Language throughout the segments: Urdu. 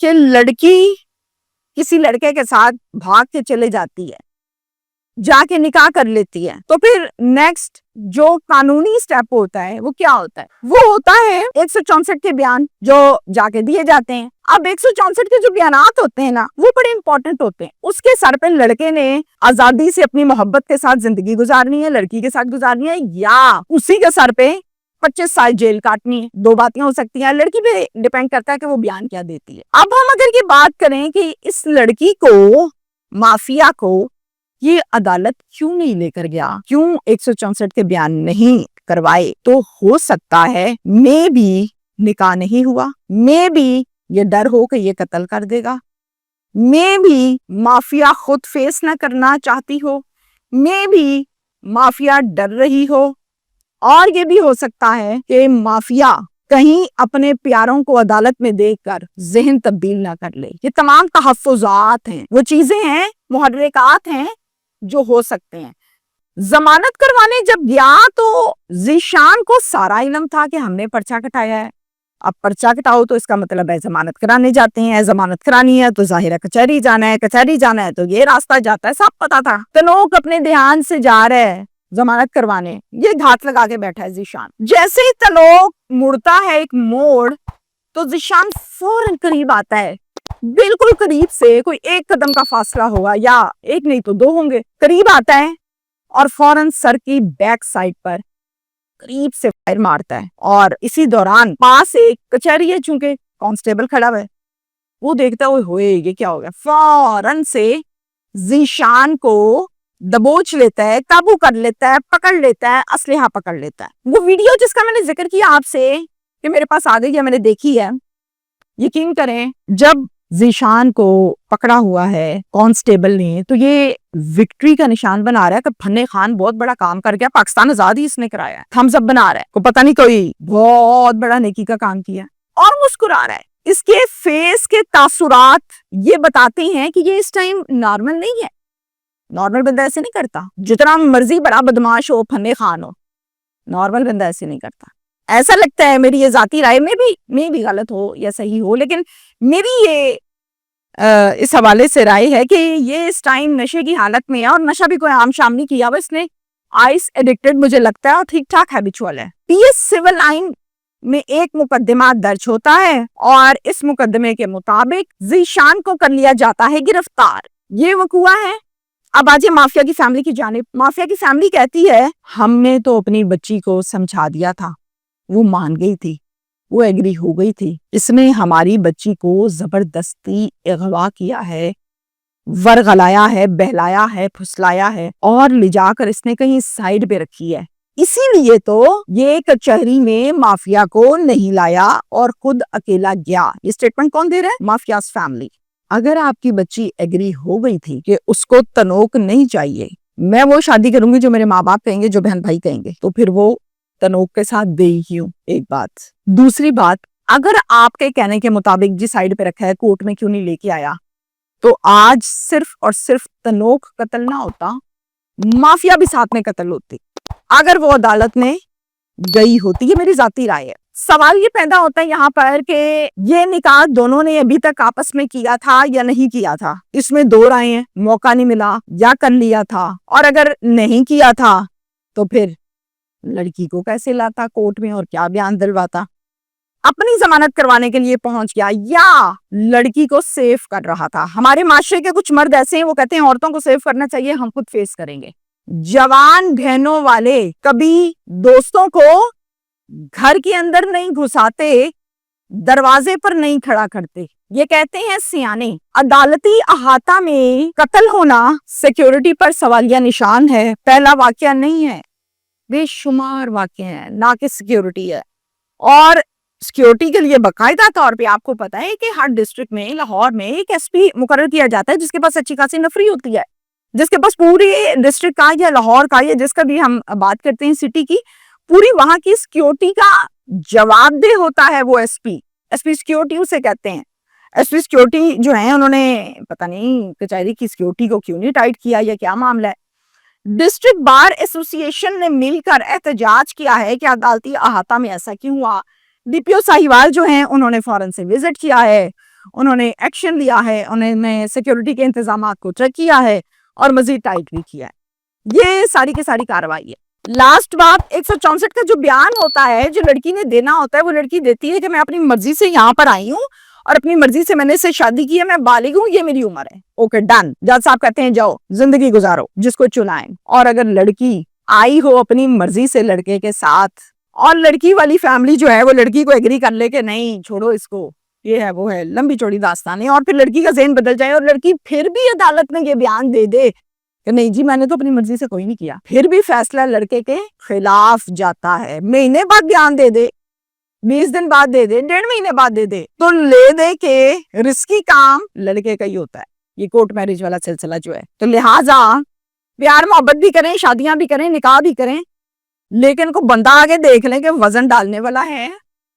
کہ لڑکی کسی لڑکے کے ساتھ بھاگ کے چلے جاتی ہے, جا کے نکاح کر لیتی ہے, تو پھر نیکسٹ جو قانونی سٹیپ ہوتا ہے وہ کیا ہوتا ہے؟ وہ ہوتا ہے 164 کے بیان جو جا کے دیے جاتے ہیں. اب 164 کے جو بیانات ہوتے ہیں نا وہ بڑے امپورٹنٹ ہوتے ہیں. اس کے سر پہ لڑکے نے آزادی سے اپنی محبت کے ساتھ زندگی گزارنی ہے, لڑکی کے ساتھ گزارنی ہے, یا اسی کے سر پہ 25 سال جیل کاٹنی ہے. دو باتیں ہو سکتی ہیں, لڑکی پہ ڈیپینڈ کرتا ہے کہ وہ بیان کیا دیتی ہے. اب ہم اگر یہ بات کریں کہ اس لڑکی کو, مافیا کو, یہ عدالت کیوں نہیں لے کر گیا, کیوں 164 کے بیان نہیں کروائے, تو ہو سکتا ہے میں بھی نکاح نہیں ہوا, میں بھی یہ ڈر ہو کہ یہ قتل کر دے گا, میں بھی مافیا خود فیس نہ کرنا چاہتی ہو, میں بھی مافیا ڈر رہی ہو, اور یہ بھی ہو سکتا ہے کہ مافیا کہیں اپنے پیاروں کو عدالت میں دیکھ کر ذہن تبدیل نہ کر لے. یہ تمام تحفظات ہیں, وہ چیزیں ہیں, محرکات ہیں جو ہو سکتے ہیں. ضمانت کروانے جب گیا تو ذیشان کو سارا علم تھا کہ ہم نے پرچہ کٹایا ہے. اب پرچہ کٹاؤ تو اس کا مطلب ہے ضمانت کرانے جاتے ہیں, ضمانت کرانی ہے تو ظاہر ہے کچہری جانا ہے, کچہری جانا ہے تو یہ راستہ جاتا ہے, سب پتا تھا. تنوک اپنے دھیان سے جا رہا ہے ضمانت کروانے, یہ گھات لگا کے بیٹھا ہے ذیشان. جیسے ہی تنوک مڑتا ہے ایک موڑ تو ذیشان فوراً قریب آتا ہے, بالکل قریب سے, کوئی ایک قدم کا فاصلہ ہوگا یا ایک نہیں تو دو ہوں گے, قریب آتا ہے اور فوراً سر کی بیک سائڈ پر قریب سے فائر مارتا ہے. اور اسی دوران پاس ایک کچہری ہے, چونکہ کانسٹیبل کھڑا ہوا ہے, وہ دیکھتا ہوئے یہ کیا ہو گیا, فوراً سے ذیشان کو دبوچ لیتا ہے, قابو کر لیتا ہے, پکڑ لیتا ہے, اسلحہ پکڑ لیتا ہے. وہ ویڈیو جس کا میں نے ذکر کیا آپ سے کہ میرے پاس آ گئی ہے, میں نے دیکھی ہے, یقین کریں جب ذیشان کو پکڑا ہوا ہے کانسٹیبل نے تو یہ وکٹری کا نشان بنا رہا ہے کہ پھنے خان بہت بڑا کام کر گیا, پاکستان آزاد ہی اس نے کرایا ہے, تھمز اپ بنا رہا ہے, کو پتہ نہیں کوئی بہت بڑا نیکی کا کام کیا, اور مسکرا رہا ہے. اس کے فیس کے تاثرات یہ بتاتے ہیں کہ یہ اس ٹائم نارمل نہیں ہے. نارمل بندہ ایسے نہیں کرتا, جتنا مرضی بڑا بدماش ہو, پھنے خان ہو, نارمل بندہ ایسے نہیں کرتا. ایسا لگتا ہے, میری یہ ذاتی رائے میں بھی غلط ہو یا صحیح ہو, لیکن میری یہ اس حوالے سے رائے ہے کہ یہ اس ٹائم نشے کی حالت میں ہے, اور نشہ بھی کوئی عام شام نہیں کیا ہوا اس نے, آئس ایڈکٹڈ مجھے لگتا ہے, اور ٹھیک ٹھاک ہیبیچول ہے. پی ایس سول لائن میں ایک مقدمہ درج ہوتا ہے اور اس مقدمے کے مطابق ذیشان کو کر لیا جاتا ہے گرفتار. یہ وقوع ہے. اب آج مافیا کی فیملی کی جانب, مافیا کی فیملی کہتی ہے ہم نے تو اپنی بچی کو سمجھا دیا تھا, وہ مان گئی تھی, وہ ایگری ہو گئی تھی, اس نے ہماری بچی کو زبردستی اغوا کیا ہے, ورغلایا ہے, بہلایا ہے, پھسلایا ہے, اور لے جا کر اس نے کہیں سائیڈ پہ رکھی ہے. اسی لیے تو یہ کچہری میں مافیا کو نہیں لایا اور خود اکیلا گیا. یہ سٹیٹمنٹ کون دے رہا ہے؟ Mafias family. اگر آپ کی بچی ایگری ہو گئی تھی کہ اس کو تنوک نہیں چاہیے, میں وہ شادی کروں گی جو میرے ماں باپ کہیں گے, جو بہن بھائی کہیں گے, تو پھر وہ تنوک کے ساتھ دے ہی ہوں. ایک بات. دوسری بات, اگر آپ کے کہنے کے مطابق جس سائیڈ پہ رکھا ہے کورٹ میں کیوں نہیں لے کے آیا, تو آج صرف اور صرف تنوک قتل نہ ہوتا, مافیا بھی ساتھ میں قتل ہوتی اگر وہ عدالت میں گئی ہوتی. یہ میری ذاتی رائے ہے. سوال یہ پیدا ہوتا ہے یہاں پر کہ یہ نکاح دونوں نے ابھی تک آپس میں کیا تھا یا نہیں کیا تھا. اس میں دو رائے ہیں, موقع نہیں ملا یا کر لیا تھا, اور اگر نہیں کیا تھا تو پھر لڑکی کو کیسے لاتا کورٹ میں اور کیا بیان دلواتا. اپنی ضمانت کروانے کے لیے پہنچ گیا یا لڑکی کو سیف کر رہا تھا. ہمارے معاشرے کے کچھ مرد ایسے ہیں, وہ کہتے ہیں عورتوں کو سیف کرنا چاہیے, ہم خود فیس کریں گے. جوان بہنوں والے کبھی دوستوں کو گھر کے اندر نہیں گھساتے, دروازے پر نہیں کھڑا کرتے. یہ کہتے ہیں سیانے. عدالتی احاطہ میں قتل ہونا سیکیورٹی پر سوالیہ نشان ہے. پہلا واقعہ نہیں ہے, بے شمار واقع ہیں. نہ کہ سیکیورٹی ہے, اور سیکیورٹی کے لیے باقاعدہ طور پہ آپ کو پتا ہے کہ ہر ڈسٹرکٹ میں, لاہور میں ایک ایس پی مقرر کیا جاتا ہے جس کے پاس اچھی خاصی نفری ہوتی ہے, جس کے پاس پوری ڈسٹرکٹ کا یا لاہور کا یا جس کا بھی ہم بات کرتے ہیں سٹی کی, پوری وہاں کی سیکیورٹی کا جواب دہ ہوتا ہے. وہ ایس پی سیکیورٹی اسے کہتے ہیں. ایس پی سیکیورٹی جو ہیں انہوں نے پتہ نہیں کچہری کی سیکیورٹی کو کیوں نہیں ٹائٹ کیا یا کیا معاملہ ہے. ڈسٹرکٹ بار ایسوسی ایشن نے مل کر احتجاج کیا ہے کہ عدالتی احاطہ میں ایسا کیوں ہوا. ڈی پی او ساہیوال جو ہیں انہوں نے فوراً سے وزٹ کیا ہے, انہوں نے ایکشن لیا ہے, انہوں نے سیکیورٹی کے انتظامات کو چیک کیا ہے اور مزید ٹائٹ بھی کیا ہے. یہ ساری کی ساری کارروائی ہے. لاسٹ بات 164 کا جو بیان ہوتا ہے, جو لڑکی نے دینا ہوتا ہے, وہ لڑکی دیتی ہے کہ میں اپنی مرضی سے یہاں پر آئی ہوں اور اپنی مرضی سے میں نے اس سے شادی کی ہے, میں بالغ ہوں, یہ میری عمر ہے. Okay done. جج صاحب کہتے ہیں جاؤ زندگی گزارو جس کو چنائیں. اور اگر لڑکی آئی ہو اپنی مرضی سے لڑکے کے ساتھ اور لڑکی والی فیملی جو ہے وہ لڑکی کو ایگری کر لے کہ نہیں چھوڑو اس کو, یہ ہے وہ ہے, لمبی چوڑی داستان ہے, اور پھر لڑکی کا ذہن بدل جائے اور لڑکی پھر بھی عدالت میں یہ بیان دے دے کہ نہیں جی میں نے تو اپنی مرضی سے کوئی نہیں کیا, پھر بھی فیصلہ لڑکے کے خلاف جاتا ہے. مہینے بعد بیان دے دے, 20 دن بعد دے دے, 1.5 مہینے بعد دے دے, تو لے دے کہ رسکی کام لڑکے کا ہی ہوتا ہے. یہ کورٹ میرج والا سلسلہ جو ہے, تو لہٰذا پیار محبت بھی کریں, شادیاں بھی کریں, نکاح بھی کریں, لیکن کو بندہ آگے دیکھ لیں کہ وزن ڈالنے والا ہے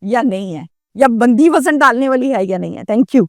یا نہیں ہے, یا بندی وزن ڈالنے والی ہے یا نہیں ہے. Thank you.